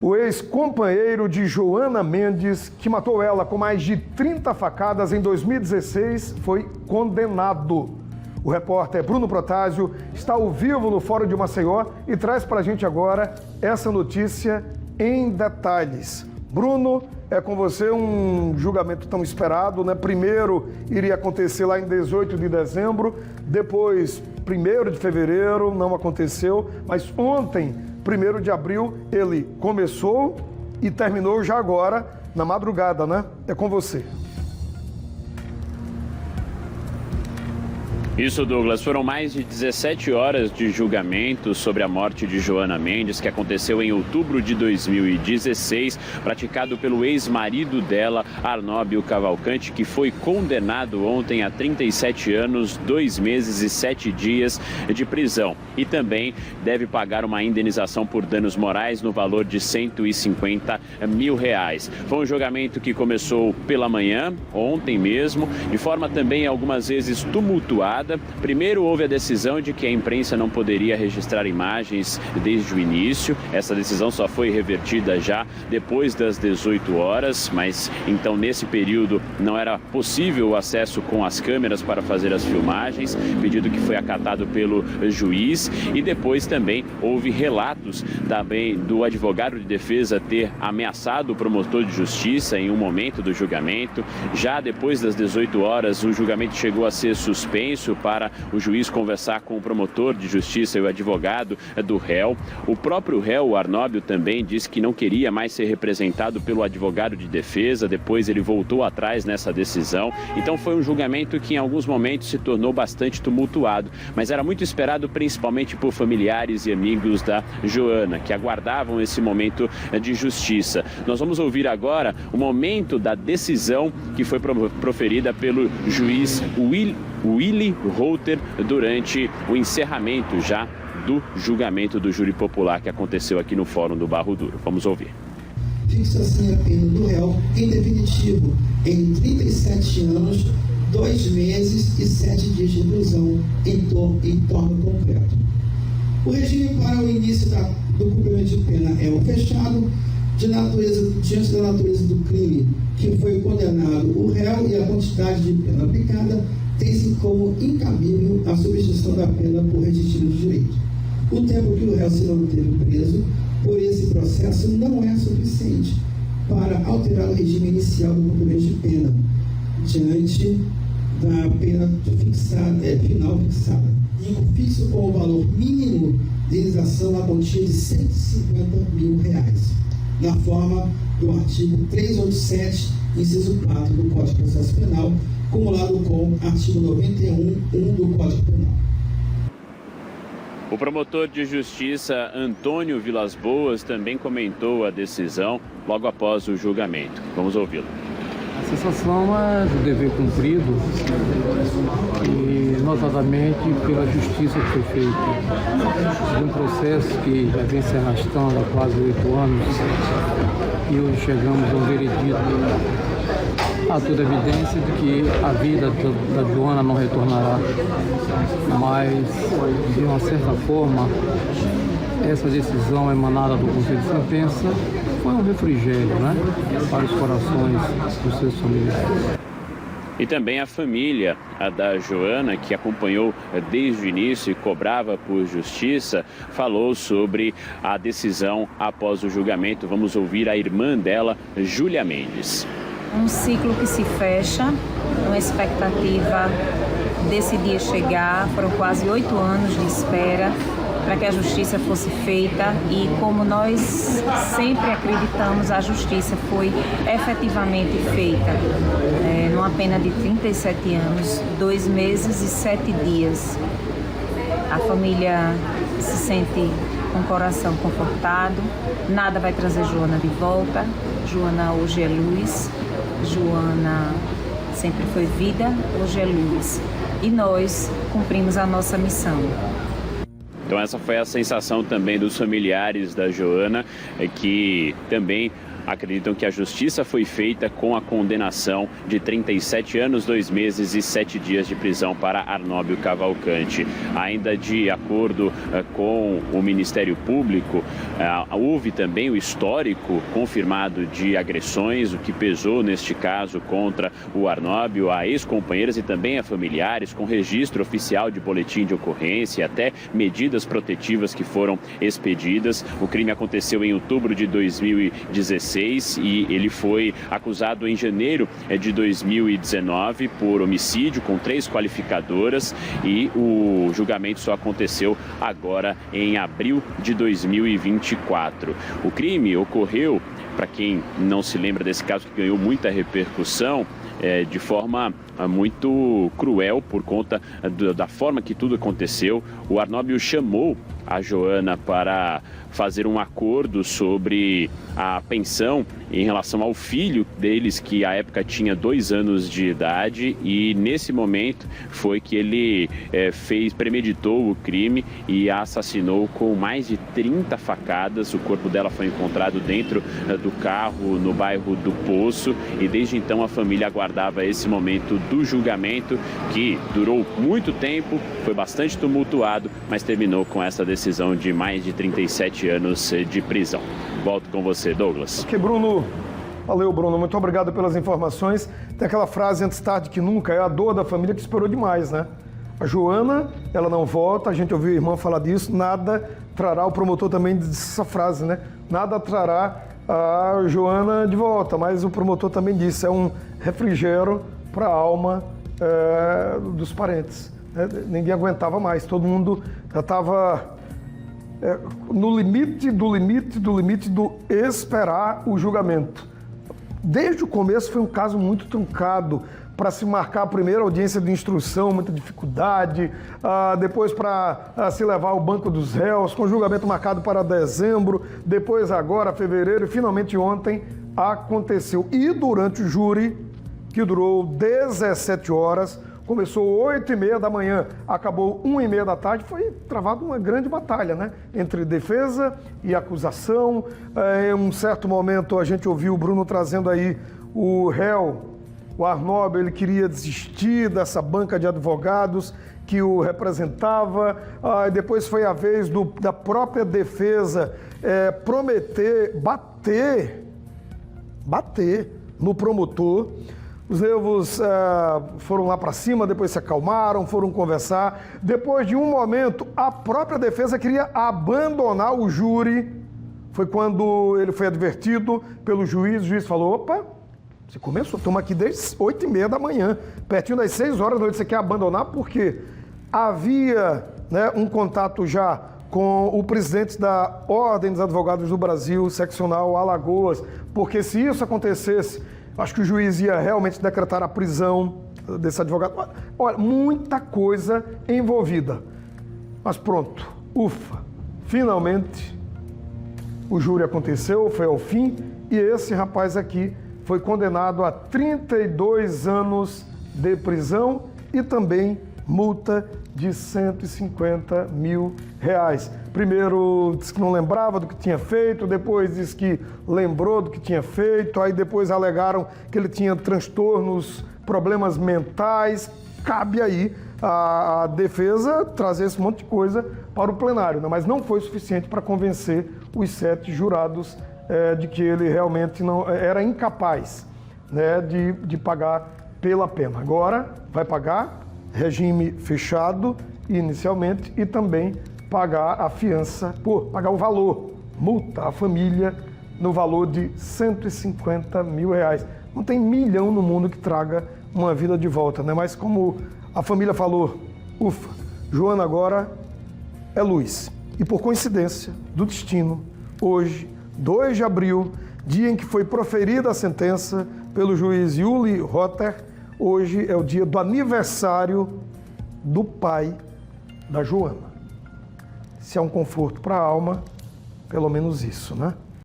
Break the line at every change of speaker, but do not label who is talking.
O ex-companheiro de Joana Mendes, que matou ela com mais de 30 facadas em 2016, foi condenado. O repórter Bruno Protásio está ao vivo no Fórum de Maceió e traz para a gente agora essa notícia em detalhes. Bruno, é com você um julgamento tão esperado, né? Primeiro iria acontecer lá em 18 de dezembro, depois 1º de fevereiro, não aconteceu, mas ontem, 1º de abril, ele começou e terminou já agora, na madrugada, né? É com você.
Isso, Douglas. Foram mais de 17 horas de julgamento sobre a morte de Joana Mendes, que aconteceu em outubro de 2016, praticado pelo ex-marido dela, Arnóbio Cavalcante, que foi condenado ontem a 37 anos, 2 meses e 7 dias de prisão. E também deve pagar uma indenização por danos morais no valor de R$150 mil. Foi um julgamento que começou pela manhã, ontem mesmo, de forma também algumas vezes tumultuada. Primeiro houve a decisão de que a imprensa não poderia registrar imagens desde o início. Essa decisão só foi revertida já depois das 18 horas, mas então nesse período não era possível o acesso com as câmeras para fazer as filmagens, pedido que foi acatado pelo juiz. E depois também houve relatos também do advogado de defesa ter ameaçado o promotor de justiça em um momento do julgamento. Já depois das 18 horas, o julgamento chegou a ser suspenso para o juiz conversar com o promotor de justiça e o advogado do réu. O próprio réu, o Arnóbio, também disse que não queria mais ser representado pelo advogado de defesa. Depois ele voltou atrás nessa decisão. Então foi um julgamento que em alguns momentos se tornou bastante tumultuado, mas era muito esperado principalmente por familiares e amigos da Joana, que aguardavam esse momento de justiça. Nós vamos ouvir agora o momento da decisão que foi proferida pelo juiz Willy Reuter durante o encerramento já do julgamento do júri popular que aconteceu aqui no Fórum do Barro Duro. Vamos ouvir.
Fixa assim a pena do réu em definitivo em 37 anos, 2 meses e 7 dias de prisão em torno concreto. O regime para o início do cumprimento de pena é o fechado, diante da natureza do crime que foi condenado o réu e a quantidade de pena aplicada, tem-se como incabível a substituição da pena por reditivo de direito. O tempo que o réu se manteve preso por esse processo não é suficiente para alterar o regime inicial do cumprimento de pena, diante da pena final fixada. Fixo com o valor mínimo de indenização na quantia de R$150 mil, na forma do artigo 387, inciso 4 do Código de Processo Penal, cumulado com artigo 91(1) do Código Penal.
O promotor de justiça Antônio Vilas Boas também comentou a decisão logo após o julgamento. Vamos ouvi-lo.
A sensação é do dever cumprido e, notadamente, pela justiça que foi feita. De um processo que já vem se arrastando há quase 8 anos e hoje chegamos a um veredito. Há toda evidência de que a vida da Joana não retornará, mas, de uma certa forma, essa decisão emanada do Conselho de Sentença foi um refrigério, né, para os corações dos seus familiares.
E também a família da Joana, que acompanhou desde o início e cobrava por justiça, falou sobre a decisão após o julgamento. Vamos ouvir a irmã dela, Júlia Mendes.
Um ciclo que se fecha, uma expectativa desse dia chegar. Foram quase 8 anos de espera para que a justiça fosse feita e, como nós sempre acreditamos, a justiça foi efetivamente feita. Numa pena de 37 anos, 2 meses e 7 dias. A família se sente com o coração confortado, nada vai trazer Joana de volta. Joana hoje é luz, Joana sempre foi vida, hoje é luz. E nós cumprimos a nossa missão.
Então essa foi a sensação também dos familiares da Joana, que também acreditam que a justiça foi feita com a condenação de 37 anos, 2 meses e 7 dias de prisão para Arnóbio Cavalcante. Ainda de acordo com o Ministério Público, houve também o histórico confirmado de agressões, o que pesou neste caso contra o Arnóbio, a ex-companheiras e também a familiares, com registro oficial de boletim de ocorrência e até medidas protetivas que foram expedidas. O crime aconteceu em outubro de 2016 e ele foi acusado em janeiro de 2019 por homicídio com 3 qualificadoras e o julgamento só aconteceu agora em abril de 2024. O crime ocorreu, para quem não se lembra desse caso que ganhou muita repercussão, de forma muito cruel por conta da forma que tudo aconteceu. O Arnóbio chamou a Joana para fazer um acordo sobre a pensão em relação ao filho deles, que à época tinha 2 anos de idade, e nesse momento foi que ele premeditou o crime e a assassinou com mais de 30 facadas. O corpo dela foi encontrado dentro do carro no bairro do Poço e desde então a família aguardava esse momento do julgamento, que durou muito tempo, foi bastante tumultuado, mas terminou com essa decisão de mais de 37 anos de prisão. Volto com você, Douglas.
Ok, Bruno. Valeu, Bruno. Muito obrigado pelas informações. Tem aquela frase, antes tarde que nunca, é a dor da família que esperou demais, né? A Joana, ela não volta, a gente ouviu a irmã falar disso, nada trará, o promotor também disse essa frase, né? Nada trará a Joana de volta, mas o promotor também disse, é um refrigério para a alma dos parentes. Né? Ninguém aguentava mais, todo mundo já estava no limite do esperar o julgamento. Desde o começo foi um caso muito truncado, para se marcar a primeira audiência de instrução, muita dificuldade, depois para se levar ao banco dos réus, com julgamento marcado para dezembro, depois agora, fevereiro, e finalmente ontem aconteceu. E durante o júri, que durou 17 horas, começou 8h30 da manhã, acabou 1h30 da tarde, foi travada uma grande batalha, né? Entre defesa e acusação. Em um certo momento a gente ouviu o Bruno trazendo aí o réu, o Arnóbio, ele queria desistir dessa banca de advogados que o representava. Depois foi a vez da própria defesa prometer bater no promotor. Os nervos foram lá para cima, depois se acalmaram, foram conversar. Depois de um momento, a própria defesa queria abandonar o júri. Foi quando ele foi advertido pelo juiz. O juiz falou, opa, você começou, estamos aqui desde 8h30 da manhã, pertinho das 6 horas da noite, você quer abandonar? Porque havia, né, um contato já com o presidente da Ordem dos Advogados do Brasil, seccional Alagoas, porque se isso acontecesse, acho que o juiz ia realmente decretar a prisão desse advogado. Olha, muita coisa envolvida. Mas pronto, ufa, finalmente o júri aconteceu, foi ao fim, e esse rapaz aqui foi condenado a 32 anos de prisão e também multa de R$150 mil. Primeiro disse que não lembrava do que tinha feito, depois disse que lembrou do que tinha feito, aí depois alegaram que ele tinha transtornos, problemas mentais. Cabe aí a defesa trazer esse monte de coisa para o plenário, né? Mas não foi suficiente para convencer os 7 jurados de que ele realmente não era incapaz, né, de pagar pela pena. Agora vai pagar regime fechado inicialmente e também pagar a fiança, pagar o valor, multa a família no valor de R$150 mil. Não tem milhão no mundo que traga uma vida de volta, né? Mas como a família falou, ufa, Joana agora é luz. E por coincidência do destino, hoje, 2 de abril, dia em que foi proferida a sentença pelo juiz Yuli Rotter, hoje é o dia do aniversário do pai da Joana. Se é um conforto para a alma, pelo menos isso, né?